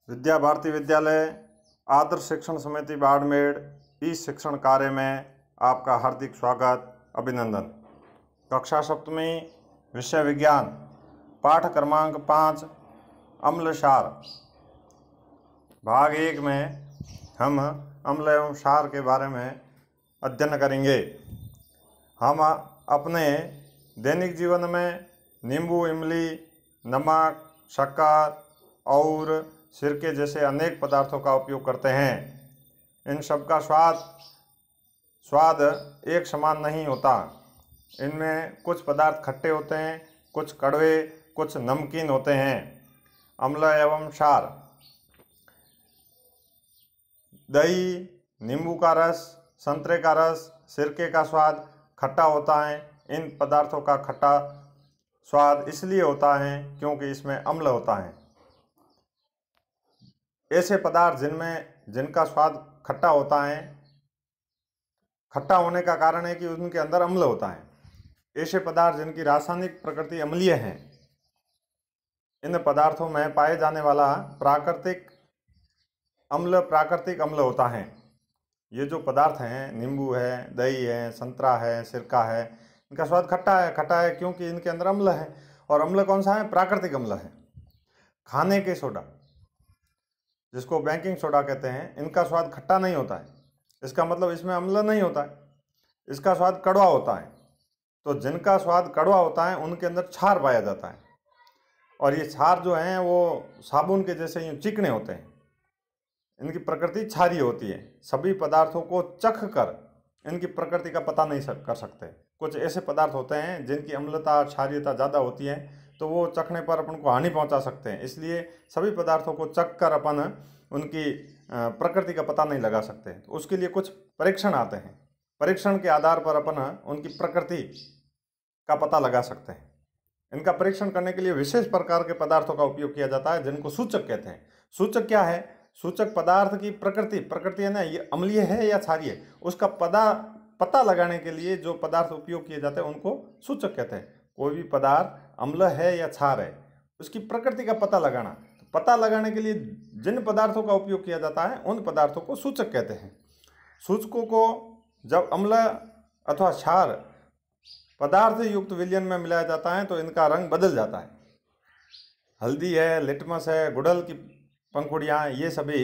विद्या भारती विद्यालय आदर्श शिक्षण समिति बाड़मेर इस शिक्षण कार्य में आपका हार्दिक स्वागत अभिनंदन। कक्षा सप्तमी विषय विज्ञान पाठ क्रमांक 5 अम्ल क्षार भाग 1 में हम अम्ल एवं क्षार के बारे में अध्ययन करेंगे। हम अपने दैनिक जीवन में नींबू, इमली, नमक, शक्कर और सिरके जैसे अनेक पदार्थों का उपयोग करते हैं। इन सब का स्वाद एक समान नहीं होता। इनमें कुछ पदार्थ खट्टे होते हैं, कुछ कड़वे, कुछ नमकीन होते हैं। अम्ल एवं क्षार: दही, नींबू का रस, संतरे का रस, सिरके का स्वाद खट्टा होता है। इन पदार्थों का खट्टा स्वाद इसलिए होता है क्योंकि इसमें अम्ल होता है। ऐसे पदार्थ जिनका स्वाद खट्टा होता है, खट्टा होने का कारण है कि उनके अंदर अम्ल होता है। ऐसे पदार्थ जिनकी रासायनिक प्रकृति अम्लीय है, इन पदार्थों में पाए जाने वाला प्राकृतिक अम्ल होता है। ये जो पदार्थ हैं, नींबू है, दही है, संतरा है, सिरका है, इनका स्वाद खट्टा है क्योंकि इनके अंदर अम्ल है। और अम्ल कौन सा है? प्राकृतिक अम्ल है। खाने के सोडा, जिसको बेकिंग सोडा कहते हैं, इनका स्वाद खट्टा नहीं होता है। इसका मतलब इसमें अम्ल नहीं होता है, इसका स्वाद कड़वा होता है। तो जिनका स्वाद कड़वा होता है उनके अंदर क्षार पाया जाता है। और ये क्षार जो हैं वो साबुन के जैसे यूँ चिकने होते हैं। इनकी प्रकृति क्षारीय होती है। सभी पदार्थों को चख कर इनकी प्रकृति का पता नहीं कर सकते। कुछ ऐसे पदार्थ होते हैं जिनकी अम्लता, क्षारीयता ज़्यादा होती है, तो वो चखने पर अपन को हानि पहुंचा सकते हैं। इसलिए सभी पदार्थों को चख कर अपन उनकी प्रकृति का पता नहीं लगा सकते। तो उसके लिए कुछ परीक्षण आते हैं। परीक्षण के आधार पर अपन उनकी प्रकृति का पता लगा सकते हैं। इनका परीक्षण करने के लिए विशेष प्रकार के पदार्थों का उपयोग किया जाता है, जिनको सूचक कहते हैं। सूचक क्या है? सूचक पदार्थ की प्रकृति है ना, ये अम्लीय है या क्षारीय है, उसका पता लगाने के लिए जो पदार्थ उपयोग किए जाते हैं उनको सूचक कहते हैं। कोई भी पदार्थ अम्ल है या क्षार है, उसकी प्रकृति का पता लगाना। तो पता लगाने के लिए जिन पदार्थों का उपयोग किया जाता है उन पदार्थों को सूचक कहते हैं। सूचकों को जब अम्ल अथवा क्षार पदार्थ युक्त विलयन में मिलाया जाता है तो इनका रंग बदल जाता है। हल्दी है, लिटमस है, गुड़हल की पंखुड़ियाँ, ये सभी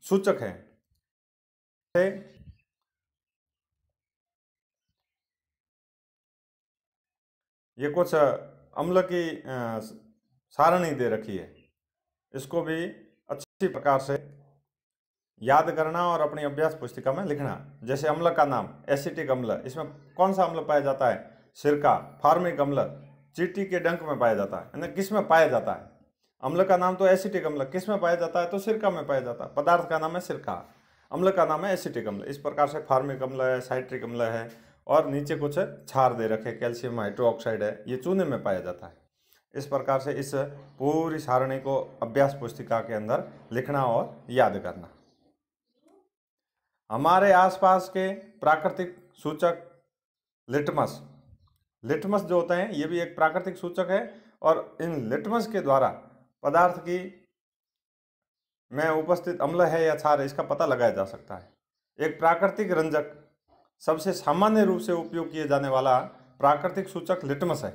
सूचक हैं। ये कुछ अम्ल की सारणी दे रखी है, इसको भी अच्छी प्रकार से याद करना और अपनी अभ्यास पुस्तिका में लिखना। जैसे अम्ल का नाम एसिटिक अम्ल, इसमें कौन सा अम्ल पाया जाता है? सिरका। फार्मिक अम्ल चींटी के डंक में पाया जाता है ना, किस में पाया जाता है? अम्ल का नाम तो एसिटिक अम्ल, किस में पाया जाता है? तो सिरका में पाया जाता है। पदार्थ का नाम है सिरका, अम्ल का नाम है एसिटिक अम्ल। इस प्रकार से फार्मिक अम्ल है, साइट्रिक अम्ल है, और नीचे कुछ क्षार दे रखे, कैल्शियम हाइड्रोक्साइड है, ये चूने में पाया जाता है। इस प्रकार से इस पूरी सारणी को अभ्यास पुस्तिका के अंदर लिखना और याद करना। हमारे आसपास के प्राकृतिक सूचक लिटमस जो होते हैं, ये भी एक प्राकृतिक सूचक है। और इन लिटमस के द्वारा पदार्थ की में उपस्थित अम्ल है या क्षार है, इसका पता लगाया जा सकता है। एक प्राकृतिक रंजक, सबसे सामान्य रूप से उपयोग किए जाने वाला प्राकृतिक सूचक लिटमस है।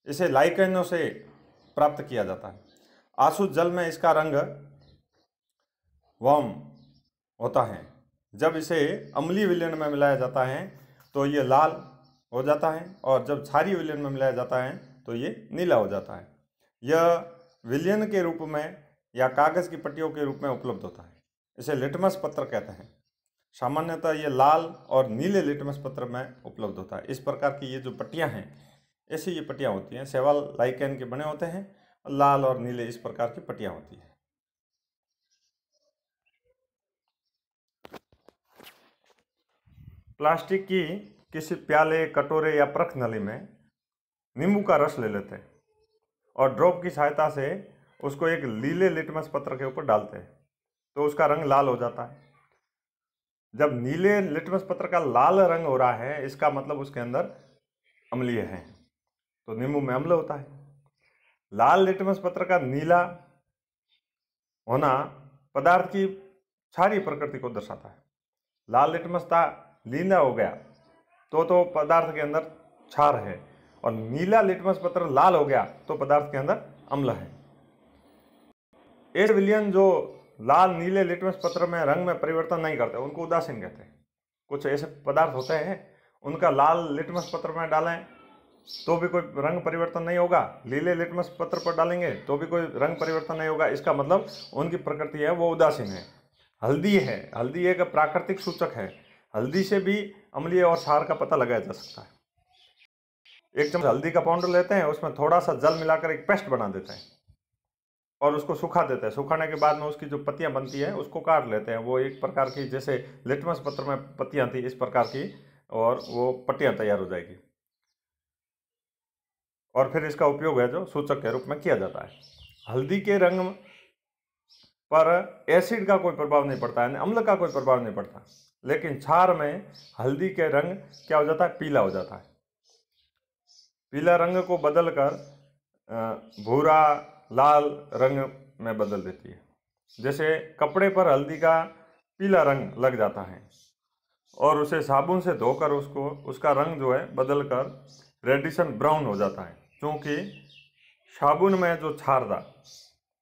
इसे लाइकेनों से प्राप्त किया जाता है। आसुत जल में इसका रंग वार्म होता है। जब इसे अम्लीय विलयन में मिलाया जाता है तो ये लाल हो जाता है, और जब क्षारीय विलयन में मिलाया जाता है तो ये नीला हो जाता है। यह विलयन के रूप में या कागज़ की पट्टियों के रूप में उपलब्ध होता है। इसे लिटमस पत्र कहते हैं। सामान्यतः ये लाल और नीले लिटमस पत्र में उपलब्ध होता है। इस प्रकार की ये जो पट्टियाँ हैं, ऐसी ये पट्टियाँ होती हैं। शैवाल लाइकेन के बने होते हैं, लाल और नीले इस प्रकार की पट्टियाँ होती हैं। प्लास्टिक की किसी प्याले, कटोरे या परख नली में नींबू का रस ले लेते हैं और ड्रॉप की सहायता से उसको एक नीले लिटमस पत्र के ऊपर डालते हैं तो उसका रंग लाल हो जाता है। जब नीले लिटमस पत्र का लाल रंग हो रहा है, इसका मतलब उसके अंदर अम्लीय है, तो नींबू में अम्ल होता है। लाल लिटमस पत्र का नीला होना पदार्थ की क्षारीय प्रकृति को दर्शाता है। लाल लिटमस था, नीला हो गया तो पदार्थ के अंदर क्षार है, और नीला लिटमस पत्र लाल हो गया तो पदार्थ के अंदर अम्ल है। एच विलियन जो लाल नीले लिटमस पत्र में रंग में परिवर्तन नहीं करते, उनको उदासीन कहते हैं। कुछ ऐसे पदार्थ होते हैं उनका लाल लिटमस पत्र में डालें तो भी कोई रंग परिवर्तन नहीं होगा, नीले लिटमस पत्र पर डालेंगे तो भी कोई रंग परिवर्तन नहीं होगा। इसका मतलब उनकी प्रकृति है वो उदासीन है। हल्दी है, हल्दी एक प्राकृतिक सूचक है। हल्दी से भी अम्लीय और क्षार का पता लगाया जा सकता है। एक चम्मच हल्दी का पाउडर लेते हैं, उसमें थोड़ा सा जल मिलाकर एक पेस्ट बना देते हैं और उसको सुखा देते हैं। सुखाने के बाद में उसकी जो पत्तियां बनती है उसको काट लेते हैं। वो एक प्रकार की जैसे लिटमस पत्र में पत्तियां थी इस प्रकार की, और वो पट्टियां तैयार हो जाएगी, और फिर इसका उपयोग है जो सूचक के रूप में किया जाता है। हल्दी के रंग पर एसिड का कोई प्रभाव नहीं पड़ता है, अम्ल का कोई प्रभाव नहीं पड़ता, लेकिन क्षार में हल्दी के रंग क्या हो जाता है, पीला हो जाता है। पीला रंग को बदलकर भूरा लाल रंग में बदल देती है। जैसे कपड़े पर हल्दी का पीला रंग लग जाता है और उसे साबुन से धोकर उसका रंग जो है बदलकर रेडिशन ब्राउन हो जाता है, क्योंकि साबुन में जो क्षार था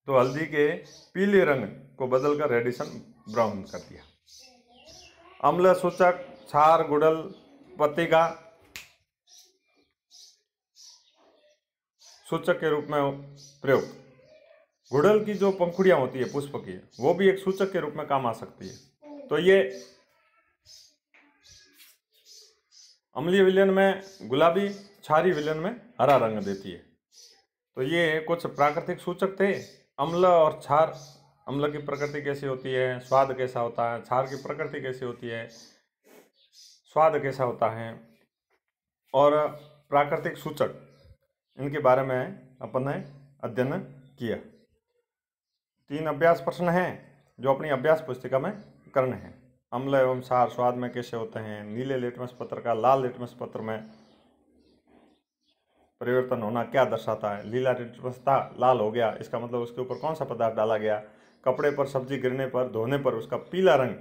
तो हल्दी के पीले रंग को बदलकर रेडिशन ब्राउन कर दिया। अम्ल सूचक क्षार गुड़ल पत्ती का सूचक के रूप में प्रयोग। गुड़हल की जो पंखुड़ियां होती है पुष्प की, वो भी एक सूचक के रूप में काम आ सकती है। तो ये अम्लीय विलयन में गुलाबी, क्षारीय विलयन में हरा रंग देती है। तो ये कुछ प्राकृतिक सूचक थे। अम्ल और क्षार, अम्ल की प्रकृति कैसी होती है, स्वाद कैसा होता है, क्षार की प्रकृति कैसी होती है, स्वाद कैसा होता है, और प्राकृतिक सूचक, इनके बारे में अपन ने अध्ययन किया। 3 अभ्यास प्रश्न हैं जो अपनी अभ्यास पुस्तिका में करने हैं। अम्ल एवं क्षार स्वाद में कैसे होते हैं, नीले लिटमस पत्र का लाल लिटमस पत्र में परिवर्तन होना क्या दर्शाता है, नीला लिटमस था लाल हो गया, इसका मतलब उसके ऊपर कौन सा पदार्थ डाला गया, कपड़े पर सब्जी गिरने पर धोने पर उसका पीला रंग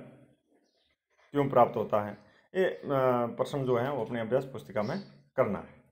क्यों प्राप्त होता है। ये प्रश्न जो है वो अपनी अभ्यास पुस्तिका में करना है।